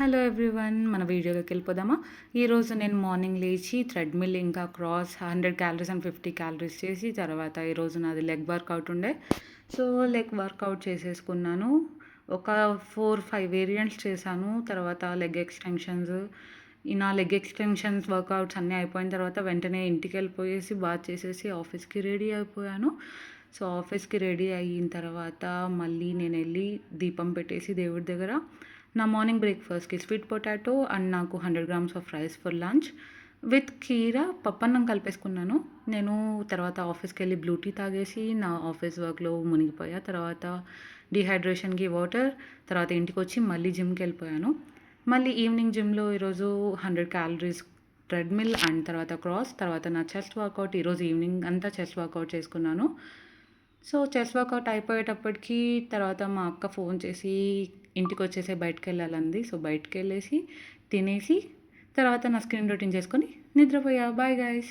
Hello everyone, మన వీడియోలోకి వెళ్ళిపోదామా. ఈరోజు నేను మార్నింగ్ లేచి థ్రెడ్మిల్ ఇంకా క్రాస్ 100 క్యాలరీస్ అండ్ 50 క్యాలరీస్ చేసి తర్వాత ఈరోజు నాది లెగ్ వర్కౌట్ ఉండే. సో లెగ్ వర్కౌట్ చేసేసుకున్నాను. ఒక 4-5 వేరియంట్స్ చేశాను. తర్వాత లెగ్ ఎక్స్టెన్షన్స్, నా లెగ్ ఎక్స్టెన్షన్స్ వర్కౌట్స్ అన్నీ అయిపోయిన తర్వాత వెంటనే ఇంటికి వెళ్ళిపోయేసి బాత్ చేసేసి ఆఫీస్కి రెడీ అయిపోయాను. సో ఆఫీస్కి రెడీ అయిన తర్వాత మళ్ళీ నేను వెళ్ళి దీపం పెట్టేసి దేవుడి దగ్గర నా మార్నింగ్ బ్రేక్ఫాస్ట్కి స్వీట్ పొటాటో అండ్ నాకు 100 grams of rice for lunch with కీరా పప్పన్నం కలిపేసుకున్నాను. నేను తర్వాత ఆఫీస్కి వెళ్ళి బ్లూ టీ తాగేసి నా ఆఫీస్ వర్క్లో మునిగిపోయా. తర్వాత డీహైడ్రేషన్కి వాటర్, తర్వాత ఇంటికి వచ్చి మళ్ళీ జిమ్కి వెళ్ళిపోయాను. మళ్ళీ ఈవినింగ్ జిమ్లో ఈరోజు 100 క్యాలరీస్ ట్రెడ్మిల్ అండ్ తర్వాత క్రాస్, తర్వాత నా చెస్ట్ వర్కౌట్. ఈరోజు ఈవినింగ్ అంతా చెస్ట్ వర్కౌట్ చేసుకున్నాను. సో చెస్ట్ వర్కౌట్ అయిపోయేటప్పటికి తర్వాత మా అక్క ఫోన్ చేసి ఇంటికి వచ్చేసి బయటకు వెళ్ళాలంది. సో బయటకు వెళ్ళేసి తినేసి తర్వాత నా స్క్రీన్ రొటీన్ చేసుకొని నిద్రపోయా. Bye guys.